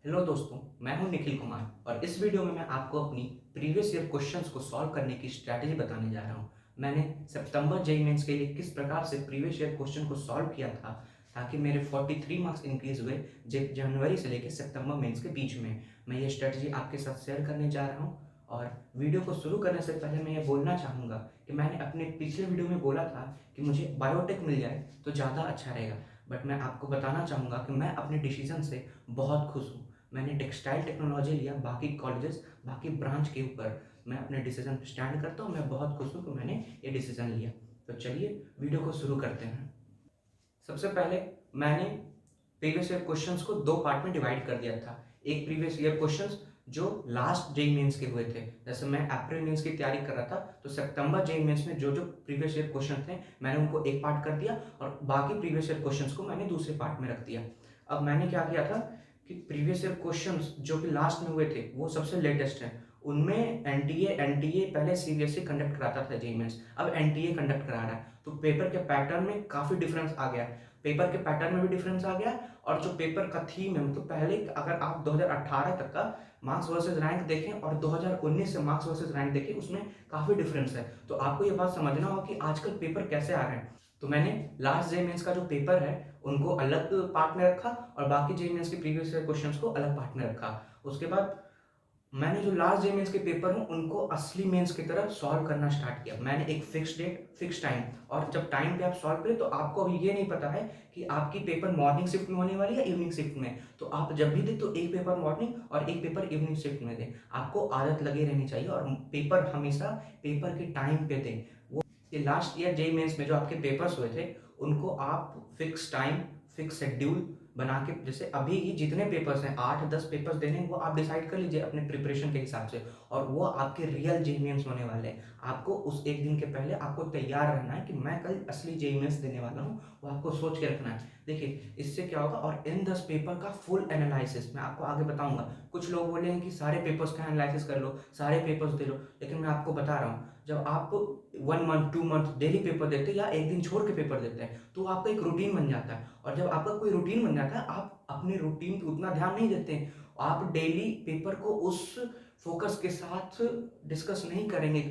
Hello दोस्तों, मैं हूं निखिल कुमार और इस वीडियो में मैं आपको अपनी प्रीवियस ईयर क्वेश्चंस को सॉल्व करने की स्ट्रैटेजी बताने जा रहा हूं। मैंने सितंबर जेईई मेंस के लिए किस प्रकार से प्रीवियस ईयर क्वेश्चन को सॉल्व किया था ताकि मेरे 43 मार्क्स इंक्रीज हुए जनवरी से लेकर सितंबर मेंस के बीच में। मैं ये स्ट्रैटेजी आपके साथ शेयर करने जा रहा हूँ। और वीडियो को शुरू करने से पहले मैं ये बोलना चाहूँगा कि मैंने अपने पिछले वीडियो में बोला था कि मुझे बायोटेक मिल जाए तो ज़्यादा अच्छा रहेगा, बट मैं आपको बताना चाहूँगा कि मैं अपने डिसीजन से बहुत खुश हूँ। मैंने टेक्सटाइल टेक्नोलॉजी लिया, बाकी कॉलेजेस बाकी ब्रांच के ऊपर मैं अपने डिसीजन पे स्टैंड करता हूँ। मैं बहुत खुश हूँ कि मैंने ये डिसीजन लिया। तो चलिए वीडियो को शुरू करते हैं। सबसे पहले मैंने प्रीवियस ईयर क्वेश्चंस को दो पार्ट में डिवाइड कर दिया था। एक प्रीवियस ईयर क्वेश्चंस जो लास्ट जेईई मेंस के हुए थे, जैसे मैं अप्रैल मेंस की तैयारी कर रहा था तो सितंबर जेईई मेंस में जो जो प्रीवियस ईयर क्वेश्चन थे मैंने उनको एक पार्ट कर दिया और बाकी प्रीवियस ईयर क्वेश्चंस को मैंने दूसरे पार्ट में रख दिया। अब मैंने क्या किया था कि प्रीवियस ईयर क्वेश्चंस जो कि लास्ट में हुए थे वो सबसे लेटेस्ट हैं। उनमें एनटीए पहले सीबीएसई कंडक्ट कराता था जेईई मेंस, अब एनटीए कंडक्ट करा रहा है, तो पेपर के पैटर्न में काफ़ी डिफरेंस आ गया। पेपर के पैटर्न में भी डिफरेंस आ गया और जो पेपर का थीम है, तो पहले अगर आप 2018 तक का मार्क्स वर्सेस रैंक देखें और 2019 से मार्क्स वर्सेस रैंक देखें, उसमें काफ़ी डिफरेंस है। तो आपको ये बात समझना होगा कि आजकल पेपर कैसे आ रहे हैं। तो मैंने लास्ट जेईई मेंस का जो पेपर है उनको अलग पार्ट में रखा और बाकी जेईई मेंस के प्रीवियस ईयर क्वेश्चंस को अलग पार्ट में रखा। उसके बाद मैंने जो लास्ट जेईई मेंस के पेपर हूँ उनको असली मेंस की तरह सॉल्व करना स्टार्ट किया। मैंने एक फिक्स डेट, फिक्स टाइम, और जब टाइम पे आप सॉल्व करें तो आपको अभी ये नहीं पता है कि आपकी पेपर मॉर्निंग शिफ्ट में होने वाली है या इवनिंग शिफ्ट में। तो आप जब भी दें तो एक पेपर मॉर्निंग और एक पेपर इवनिंग शिफ्ट में दें। आपको आदत लगी रहनी चाहिए और पेपर हमेशा पेपर के टाइम पे दें। वो ये लास्ट ईयर जेईई मेंस में जो आपके पेपर्स हुए थे उनको आप फिक्स टाइम, फिक्स शेड्यूल बना के, जैसे अभी ही जितने पेपर्स हैं 8-10 पेपर्स देने हैं, वो आप डिसाइड कर लीजिए अपने प्रिपरेशन के हिसाब से, और वो आपके रियल जेईई मेंस होने वाले हैं। आपको उस एक दिन के पहले आपको तैयार रहना है कि मैं कल असली जेईई मेंस देने वाला हूँ, वो आपको सोच के रखना है। देखिए इससे क्या होगा, और इन 10 पेपर का फुल एनालिसिस मैं आपको आगे बताऊंगा। कुछ लोग बोले हैं कि सारे पेपर्स का एनालिसिस कर लो, सारे पेपर्स दे लो, लेकिन मैं आपको बता रहा हूँ जब आप 1 मंथ 2 मंथ डेली पेपर देते हैं या एक दिन छोड़ के पेपर देते हैं तो आपका एक रूटीन बन जाता है। और जब आपका कोई रूटीन बन जाता है आप अपने रूटीन पे उतना ध्यान नहीं देते हैं। आप डेली पेपर को उस फोकस के साथ डिस्कस नहीं करेंगे,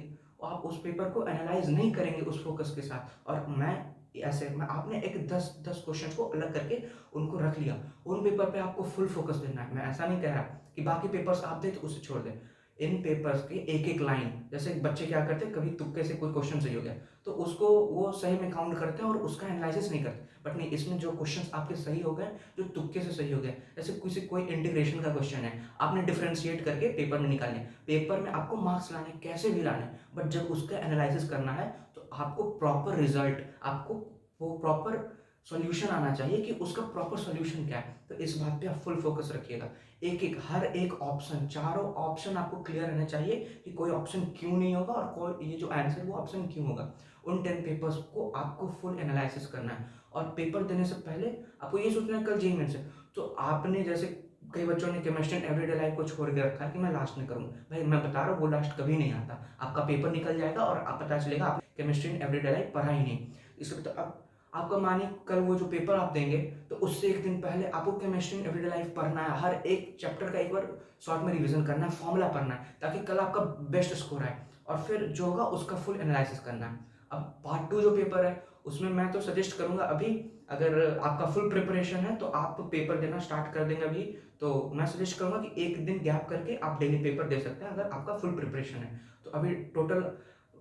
आप उस पेपर को एनालाइज नहीं करेंगे उस फोकस के साथ। और मैं ऐसे मैं आपने एक 10 क्वेश्चन को अलग करके उनको रख लिया, उन पेपर पे आपको फुल फोकस देना है। मैं ऐसा नहीं कह रहा कि बाकी पेपर्स आप दे तो उसे छोड़ दें। इन पेपर्स की एक एक लाइन, जैसे बच्चे क्या करते हैं, कभी तुक्के से कोई क्वेश्चन सही हो गया तो उसको वो सही में काउंट करते हैं और उसका एनालिसिस नहीं करते। बट नहीं, इसमें जो क्वेश्चंस आपके सही हो गए, जो तुक्के से सही हो गए, जैसे किसी कोई इंटीग्रेशन का क्वेश्चन है, आपने डिफरेंशिएट करके पेपर में निकालने, पेपर में आपको मार्क्स लाने कैसे भी लाने, बट जब उसका एनालिसिस करना है तो आपको प्रॉपर रिजल्ट, आपको वो प्रॉपर सॉल्यूशन आना चाहिए कि उसका प्रॉपर सॉल्यूशन क्या है। तो इस बात पे आप फुल फोकस रखिएगा। एक एक हर एक ऑप्शन, चारों ऑप्शन आपको क्लियर रहने चाहिए कि कोई ऑप्शन क्यों नहीं होगा और कोई ये जो आंसर वो ऑप्शन क्यों होगा। उन 10 पेपर्स को आपको फुल एनालिसिस करना है। और पेपर देने से पहले आपको ये सोचना है कल जेईई मेंस है, तो आपने जैसे कई बच्चों ने केमिस्ट्री एंड एवरीडे लाइफ को छोड़ के रखा है कि मैं लास्ट में करूंगा। भाई मैं बता रहा हूँ वो लास्ट कभी नहीं आता। आपका पेपर निकल जाएगा और आप पता चलेगा आप केमिस्ट्री एंड एवरीडे लाइफ पढ़ा ही नहीं। इसको तो अब आपका मानिए कल वो जो पेपर आप देंगे तो उससे एक दिन पहले आपको केमिस्ट्री एंड एवरीडे लाइफ पढ़ना है, हर एक चैप्टर का एक बार शॉर्ट में रिवीजन करना है, फॉर्मूला पढ़ना है, ताकि कल आपका बेस्ट स्कोर आए और फिर जो होगा उसका फुल एनालिसिस करना है। अब पार्ट 2 जो पेपर है उसमें मैं तो सजेस्ट करूंगा, अभी अगर आपका फुल प्रिपरेशन है तो आप पेपर देना स्टार्ट कर देंगे अभी, तो मैं सजेस्ट करूंगा कि एक दिन गैप करके आप डेली पेपर दे सकते हैं अगर आपका फुल प्रिपरेशन है। तो अभी टोटल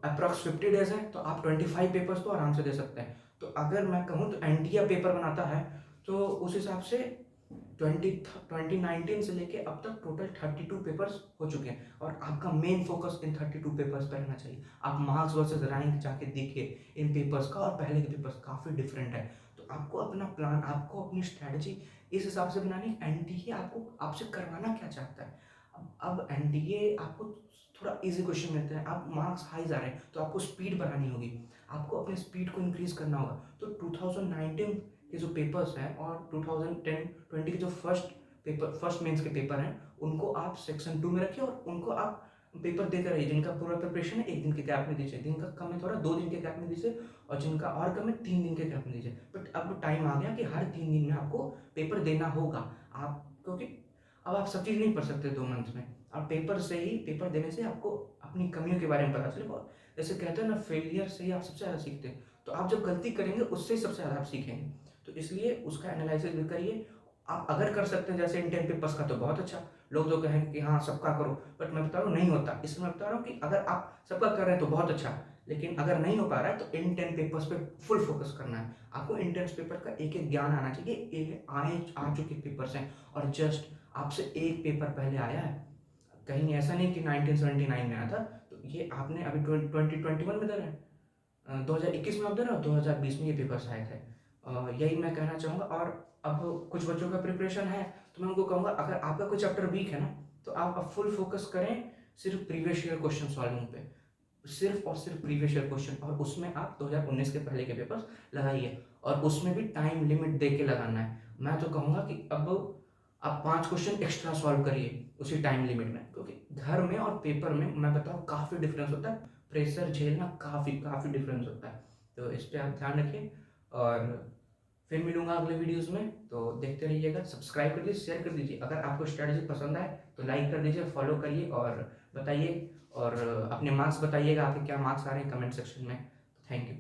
अप्रॉक्स 50 डेज है तो आप 25 पेपर्स तो आराम से दे सकते हैं। तो अगर मैं कहूँ तो एनटीए पेपर बनाता है तो उस हिसाब से 2019 से लेके अब तक टोटल 32 पेपर्स हो चुके हैं और आपका मेन फोकस इन 32 पेपर्स पर रहना चाहिए। आप मार्क्स वर्सेस रैंक जाके देखिए इन पेपर्स का और पहले के पेपर्स काफ़ी डिफरेंट है। तो आपको अपना प्लान, आपको अपनी स्ट्रैटेजी इस हिसाब से बनानी। एनटीए आपको आपसे करवाना क्या चाहता है। अब एनडीए आपको थोड़ा इजी क्वेश्चन मिलते हैं, आप मार्क्स हाई जा रहे हैं तो आपको स्पीड बढ़ानी होगी, आपको अपने स्पीड को इंक्रीज करना होगा। तो 2019 के जो पेपर्स हैं और 2010-20 के जो फर्स्ट मेंस के पेपर हैं उनको आप सेक्शन 2 में रखिए और उनको आप पेपर देते रहिए। जिनका पूरा प्रिपरेशन है एक दिन के गैप में दीजिए, जिनका कम है थोड़ा 2 दिन के गैप में दीजिए, और जिनका और कम है 3 दिन के गैप में दीजिए। बट अब टाइम आ गया कि हर 3 दिन में आपको पेपर देना होगा। आप क्योंकि अब आप सब चीज़ नहीं पढ़ सकते 2 मंथ में। आप पेपर देने से आपको अपनी कमियों के बारे में पता चलेगा। और जैसे कहते हैं ना, फेलियर से ही आप सबसे ज़्यादा सीखते हैं। तो आप जब गलती करेंगे उससे ही सबसे ज़्यादा आप सीखेंगे। तो इसलिए उसका एनालिसिस भी करिए। आप अगर कर सकते हैं जैसे इंडियन पेपर्स का, तो बहुत अच्छा। लोग जो कहेंगे कि हाँ सबका करो, बट मैं बता रहा हूँ नहीं होता। इसलिए मैं बता रहा हूँ कि अगर आप सबका कर रहे हैं तो बहुत अच्छा, लेकिन अगर नहीं हो पा रहा है तो इन 10 पेपर्स पे फुल फोकस करना है। आपको इन 10 पेपर का एक-एक ज्ञान आना चाहिए। ये आ चुके पेपर्स हैं और जस्ट आपसे एक पेपर पहले आया है। कहीं ऐसा नहीं कि 1979 में आया था। तो ये आपने अभी 2021 में दे रहे हैं, 2021 में आप दे रहे हो, 2020 में ये पेपर्स आए थे। यही मैं कहना चाहूँगा। और अब कुछ बच्चों का प्रिपरेशन है, तो मैं उनको कहूँगा अगर आपका कोई चैप्टर वीक है ना, तो आप अब फुल फोकस करें सिर्फ प्रीवियस ईयर क्वेश्चन सॉल्विंग पे। सिर्फ और सिर्फ प्रीवियस ईयर क्वेश्चन, और उसमें आप 2019 के पहले के पेपर्स लगाइए, और उसमें भी टाइम लिमिट दे के लगाना है। मैं तो कहूँगा कि अब आप 5 क्वेश्चन एक्स्ट्रा सॉल्व करिए उसी टाइम लिमिट में, क्योंकि घर में और पेपर में मैं बताऊँ काफ़ी डिफरेंस होता है। प्रेशर झेलना काफ़ी डिफरेंस होता है। तो इस पे आप ध्यान रखिए। और फिर मिलूंगा अगले वीडियोस में, तो देखते रहिएगा। सब्सक्राइब कर दीजिए, शेयर कर दीजिए। अगर आपको स्ट्रैटेजी पसंद आए तो लाइक कर दीजिए, फॉलो करिए और बताइए। और अपने मार्क्स बताइएगा, आपके क्या मार्क्स आ रहे हैं कमेंट सेक्शन में। Thank you.